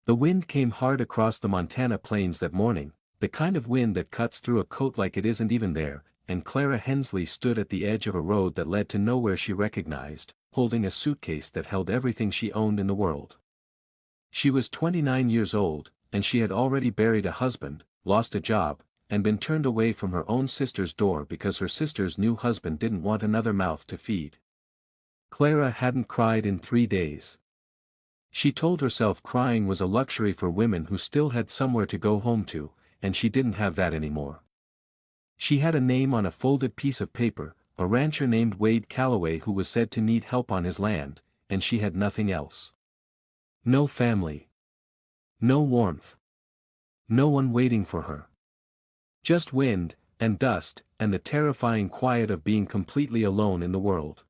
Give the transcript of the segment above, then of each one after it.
The wind came hard across the Montana plains that morning, the kind of wind that cuts through a coat like it isn't even there, and Clara Hensley stood at the edge of a road that led to nowhere she recognized, holding a suitcase that held everything she owned in the world. She was 29 years old, and she had already buried a husband, lost a job, and been turned away from her own sister's door because her sister's new husband didn't want another mouth to feed. Clara hadn't cried in 3 days. She told herself crying was a luxury for women who still had somewhere to go home to, and she didn't have that anymore. She had a name on a folded piece of paper, a rancher named Wade Calloway who was said to need help on his land, and she had nothing else. No family. No warmth. No one waiting for her. Just wind, and dust, and the terrifying quiet of being completely alone in the world.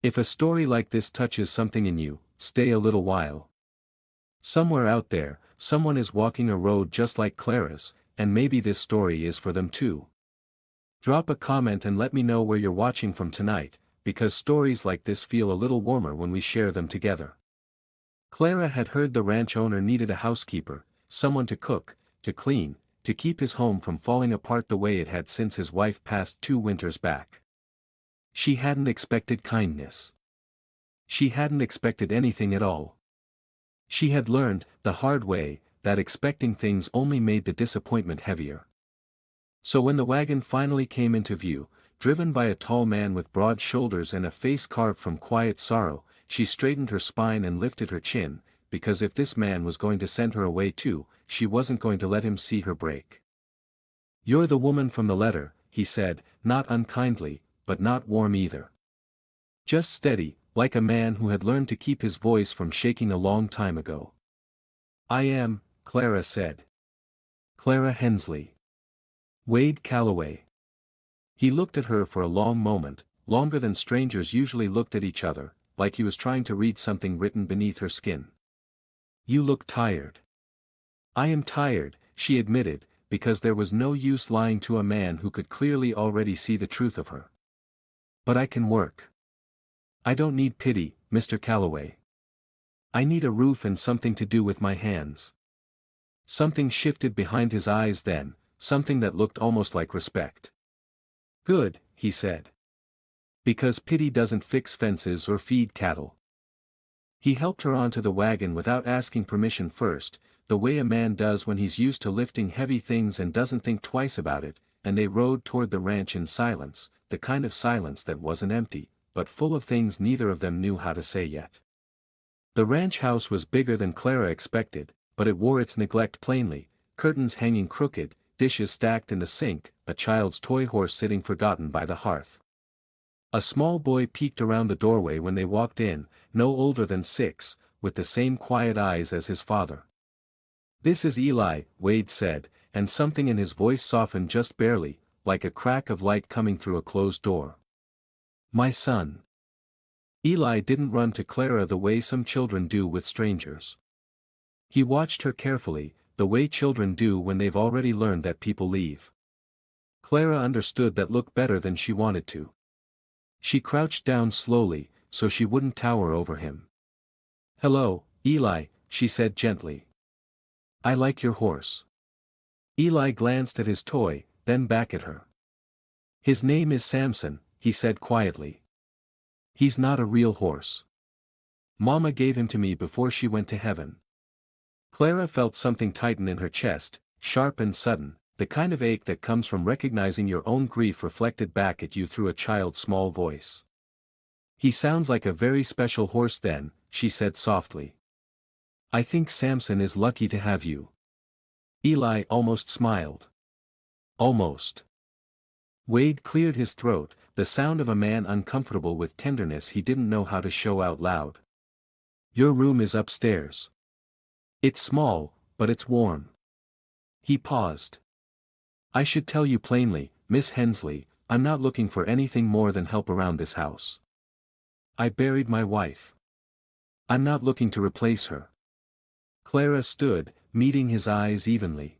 If a story like this touches something in you, stay a little while. Somewhere out there, someone is walking a road just like Clara's, and maybe this story is for them too. Drop a comment and let me know where you're watching from tonight, because stories like this feel a little warmer when we share them together. Clara had heard the ranch owner needed a housekeeper, someone to cook, to clean, to keep his home from falling apart the way it had since his wife passed 2 winters back. She hadn't expected kindness. She hadn't expected anything at all. She had learned, the hard way, that expecting things only made the disappointment heavier. So when the wagon finally came into view, driven by a tall man with broad shoulders and a face carved from quiet sorrow, she straightened her spine and lifted her chin, because if this man was going to send her away too, she wasn't going to let him see her break. "You're the woman from the letter," he said, not unkindly, but not warm either. Just steady, like a man who had learned to keep his voice from shaking a long time ago. "I am," Clara said. "Clara Hensley. Wade Calloway." He looked at her for a long moment, longer than strangers usually looked at each other, like he was trying to read something written beneath her skin. "You look tired." "I am tired," she admitted, because there was no use lying to a man who could clearly already see the truth of her. "But I can work. I don't need pity, Mr. Calloway. I need a roof and something to do with my hands." Something shifted behind his eyes then, something that looked almost like respect. "Good," he said. "Because pity doesn't fix fences or feed cattle." He helped her onto the wagon without asking permission first, the way a man does when he's used to lifting heavy things and doesn't think twice about it, and they rode toward the ranch in silence, the kind of silence that wasn't empty, but full of things neither of them knew how to say yet. The ranch house was bigger than Clara expected, but it wore its neglect plainly, curtains hanging crooked, dishes stacked in the sink, a child's toy horse sitting forgotten by the hearth. A small boy peeked around the doorway when they walked in, no older than 6, with the same quiet eyes as his father. "This is Eli," Wade said, and something in his voice softened just barely, like a crack of light coming through a closed door. "My son." Eli didn't run to Clara the way some children do with strangers. He watched her carefully, the way children do when they've already learned that people leave. Clara understood that look better than she wanted to. She crouched down slowly, so she wouldn't tower over him. "Hello, Eli," she said gently. "I like your horse." Eli glanced at his toy, then back at her. "His name is Samson," he said quietly. "He's not a real horse. Mama gave him to me before she went to heaven." Clara felt something tighten in her chest, sharp and sudden, the kind of ache that comes from recognizing your own grief reflected back at you through a child's small voice. "He sounds like a very special horse then," she said softly. "I think Samson is lucky to have you." Eli almost smiled. Almost. Wade cleared his throat, the sound of a man uncomfortable with tenderness he didn't know how to show out loud. "Your room is upstairs. It's small, but it's warm." He paused. "I should tell you plainly, Miss Hensley, I'm not looking for anything more than help around this house. I buried my wife. I'm not looking to replace her." Clara stood, meeting his eyes evenly.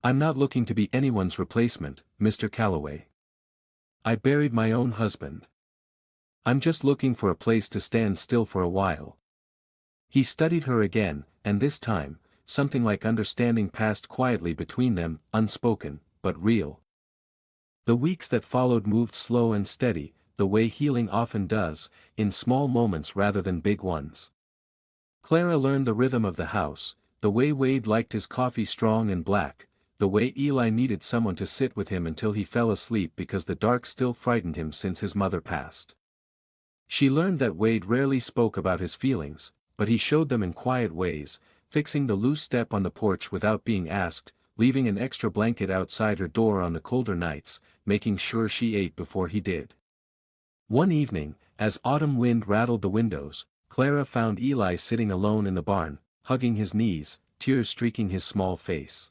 "I'm not looking to be anyone's replacement, Mr. Calloway. I buried my own husband. I'm just looking for a place to stand still for a while." He studied her again, and this time, something like understanding passed quietly between them, unspoken, but real. The weeks that followed moved slow and steady, the way healing often does, in small moments rather than big ones. Clara learned the rhythm of the house, the way Wade liked his coffee strong and black, the way Eli needed someone to sit with him until he fell asleep because the dark still frightened him since his mother passed. She learned that Wade rarely spoke about his feelings, but he showed them in quiet ways, fixing the loose step on the porch without being asked, leaving an extra blanket outside her door on the colder nights, making sure she ate before he did. One evening, as autumn wind rattled the windows, Clara found Eli sitting alone in the barn, hugging his knees, tears streaking his small face.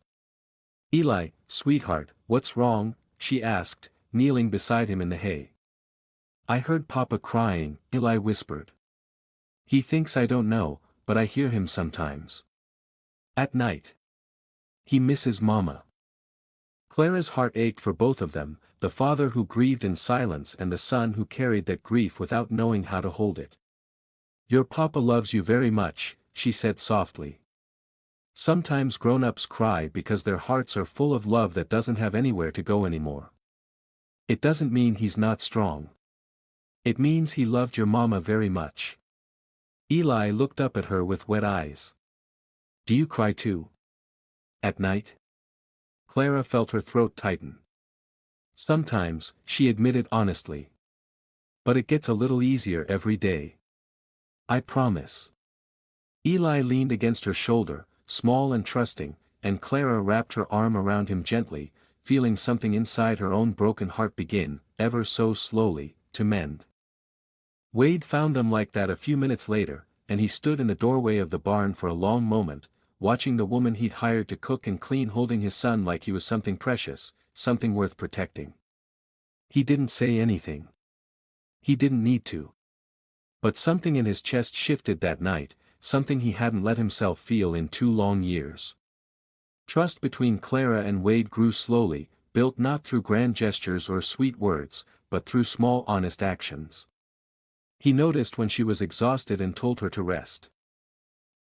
"Eli, sweetheart, what's wrong?" she asked, kneeling beside him in the hay. "I heard Papa crying," Eli whispered. "He thinks I don't know, but I hear him sometimes. At night. He misses Mama." Clara's heart ached for both of them, the father who grieved in silence and the son who carried that grief without knowing how to hold it. "Your papa loves you very much," she said softly. "Sometimes grown-ups cry because their hearts are full of love that doesn't have anywhere to go anymore. It doesn't mean he's not strong. It means he loved your mama very much." Eli looked up at her with wet eyes. "Do you cry too? At night?" Clara felt her throat tighten. "Sometimes," she admitted honestly. "But it gets a little easier every day. I promise." Eli leaned against her shoulder, small and trusting, and Clara wrapped her arm around him gently, feeling something inside her own broken heart begin, ever so slowly, to mend. Wade found them like that a few minutes later, and he stood in the doorway of the barn for a long moment, watching the woman he'd hired to cook and clean holding his son like he was something precious, something worth protecting. He didn't say anything. He didn't need to. But something in his chest shifted that night, something he hadn't let himself feel in 2 long years. Trust between Clara and Wade grew slowly, built not through grand gestures or sweet words, but through small honest actions. He noticed when she was exhausted and told her to rest.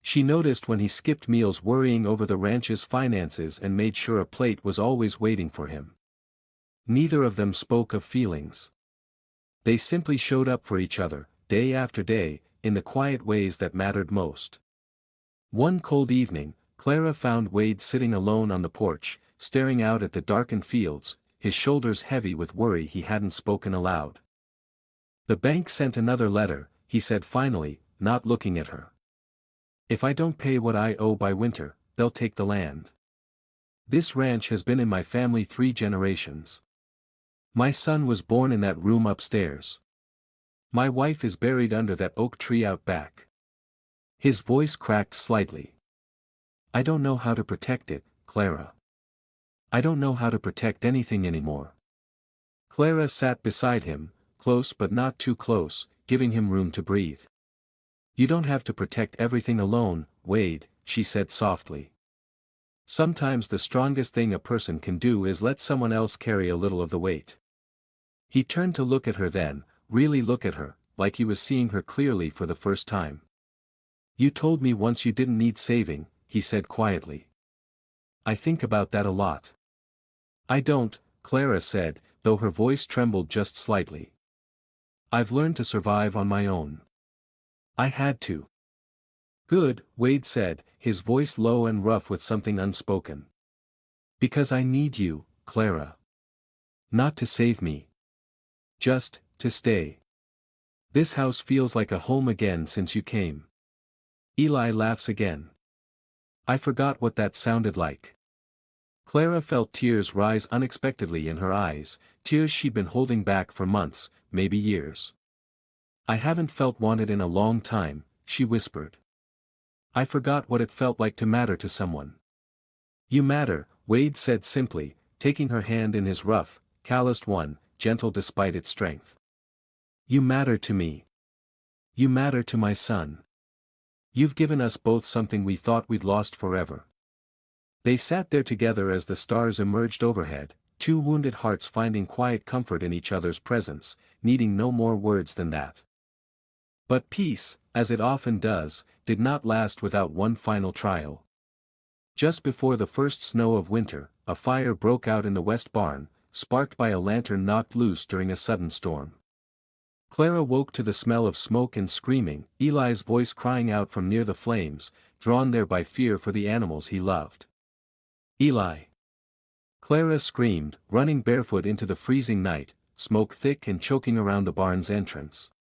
She noticed when he skipped meals worrying over the ranch's finances and made sure a plate was always waiting for him. Neither of them spoke of feelings. They simply showed up for each other, day after day, in the quiet ways that mattered most. One cold evening, Clara found Wade sitting alone on the porch, staring out at the darkened fields, his shoulders heavy with worry he hadn't spoken aloud. "The bank sent another letter," he said finally, not looking at her. "If I don't pay what I owe by winter, they'll take the land. This ranch has been in my family 3 generations. My son was born in that room upstairs. My wife is buried under that oak tree out back." His voice cracked slightly. "I don't know how to protect it, Clara. I don't know how to protect anything anymore." Clara sat beside him, close but not too close, giving him room to breathe. "You don't have to protect everything alone, Wade," she said softly. "Sometimes the strongest thing a person can do is let someone else carry a little of the weight." He turned to look at her then, really look at her, like he was seeing her clearly for the first time. "You told me once you didn't need saving," he said quietly. "I think about that a lot." "I don't," Clara said, though her voice trembled just slightly. "I've learned to survive on my own. I had to." "Good," Wade said, his voice low and rough with something unspoken. "Because I need you, Clara. Not to save me. Just, to stay. This house feels like a home again since you came." Eli laughs again. "I forgot what that sounded like." Clara felt tears rise unexpectedly in her eyes, tears she'd been holding back for months, maybe years. "I haven't felt wanted in a long time," she whispered. "I forgot what it felt like to matter to someone." "You matter," Wade said simply, taking her hand in his rough, calloused one, gentle despite its strength. "You matter to me. You matter to my son. You've given us both something we thought we'd lost forever." They sat there together as the stars emerged overhead, 2 wounded hearts finding quiet comfort in each other's presence, needing no more words than that. But peace, as it often does, did not last without one final trial. Just before the first snow of winter, a fire broke out in the west barn, sparked by a lantern knocked loose during a sudden storm. Clara woke to the smell of smoke and screaming, Eli's voice crying out from near the flames, drawn there by fear for the animals he loved. Eli! Clara screamed, running barefoot into the freezing night, smoke thick and choking around the barn's entrance.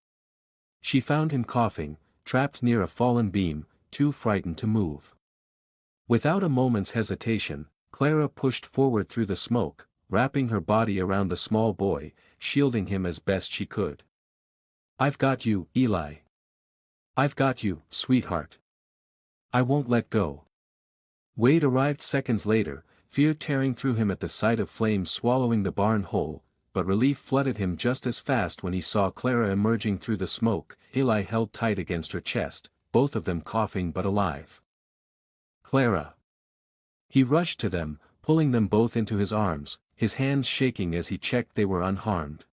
She found him coughing, trapped near a fallen beam, too frightened to move. Without a moment's hesitation, Clara pushed forward through the smoke, wrapping her body around the small boy, shielding him as best she could. "I've got you, Eli. I've got you, sweetheart. I won't let go." Wade arrived seconds later, fear tearing through him at the sight of flames swallowing the barn whole, but relief flooded him just as fast when he saw Clara emerging through the smoke, Eli held tight against her chest, both of them coughing but alive. "Clara!" He rushed to them, pulling them both into his arms, his hands shaking as he checked they were unharmed.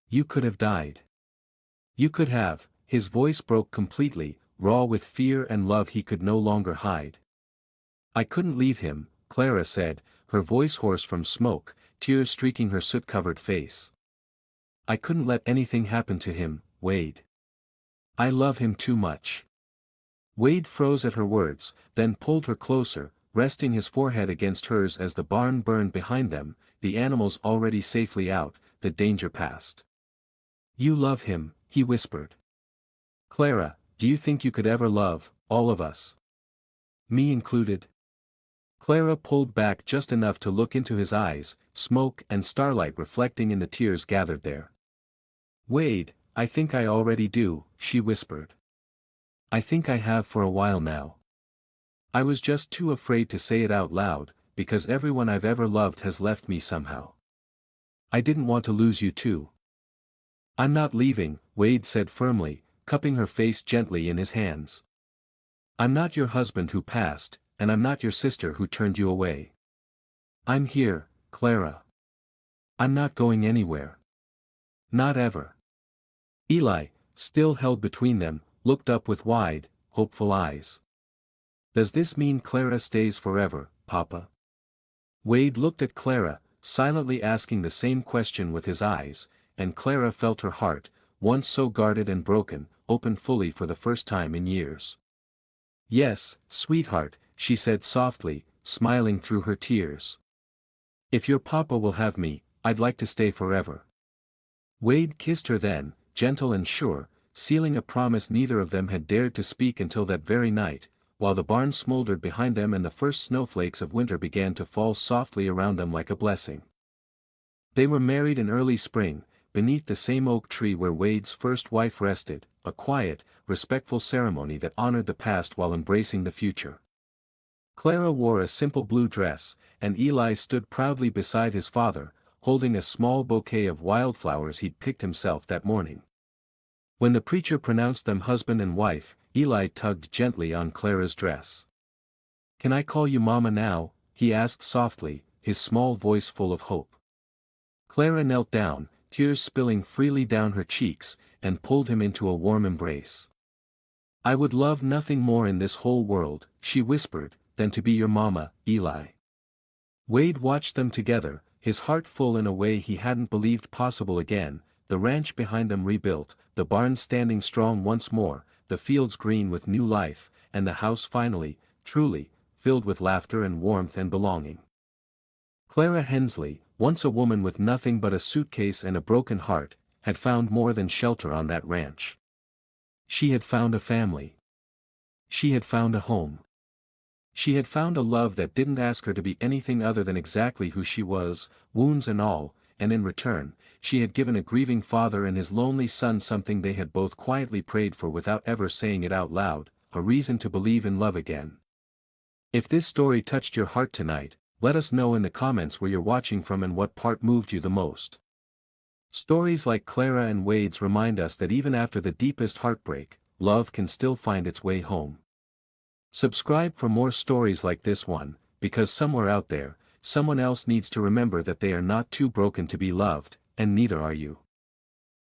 "You could have died. You could have," his voice broke completely, raw with fear and love he could no longer hide. "I couldn't leave him," Clara said, her voice hoarse from smoke, tears streaking her soot-covered face. "I couldn't let anything happen to him, Wade. I love him too much." Wade froze at her words, then pulled her closer, resting his forehead against hers as the barn burned behind them, the animals already safely out, the danger past. "You love him," he whispered. "Clara, do you think you could ever love, all of us? Me included?" Clara pulled back just enough to look into his eyes, smoke and starlight reflecting in the tears gathered there. "Wade, I think I already do," she whispered. "I think I have for a while now. I was just too afraid to say it out loud, because everyone I've ever loved has left me somehow. I didn't want to lose you too." "I'm not leaving," Wade said firmly, cupping her face gently in his hands. "I'm not your husband who passed, and I'm not your sister who turned you away. I'm here, Clara. I'm not going anywhere. Not ever." Eli, still held between them, looked up with wide, hopeful eyes. "Does this mean Clara stays forever, Papa?" Wade looked at Clara, silently asking the same question with his eyes, and Clara felt her heart, once so guarded and broken, open fully for the first time in years. "Yes, sweetheart," she said softly, smiling through her tears. "If your papa will have me, I'd like to stay forever." Wade kissed her then, gentle and sure, sealing a promise neither of them had dared to speak until that very night, while the barn smoldered behind them and the first snowflakes of winter began to fall softly around them like a blessing. They were married in early spring, beneath the same oak tree where Wade's first wife rested, a quiet, respectful ceremony that honored the past while embracing the future. Clara wore a simple blue dress, and Eli stood proudly beside his father, holding a small bouquet of wildflowers he'd picked himself that morning. When the preacher pronounced them husband and wife, Eli tugged gently on Clara's dress. "Can I call you Mama now?" he asked softly, his small voice full of hope. Clara knelt down, tears spilling freely down her cheeks, and pulled him into a warm embrace. "I would love nothing more in this whole world," she whispered, "than to be your mama, Eli." Wade watched them together, his heart full in a way he hadn't believed possible again, the ranch behind them rebuilt, the barn standing strong once more, the fields green with new life, and the house finally, truly, filled with laughter and warmth and belonging. Clara Hensley, once a woman with nothing but a suitcase and a broken heart, had found more than shelter on that ranch. She had found a family. She had found a home. She had found a love that didn't ask her to be anything other than exactly who she was, wounds and all, and in return, she had given a grieving father and his lonely son something they had both quietly prayed for without ever saying it out loud, a reason to believe in love again. If this story touched your heart tonight, let us know in the comments where you're watching from and what part moved you the most. Stories like Clara and Wade's remind us that even after the deepest heartbreak, love can still find its way home. Subscribe for more stories like this one, because somewhere out there, someone else needs to remember that they are not too broken to be loved, and neither are you.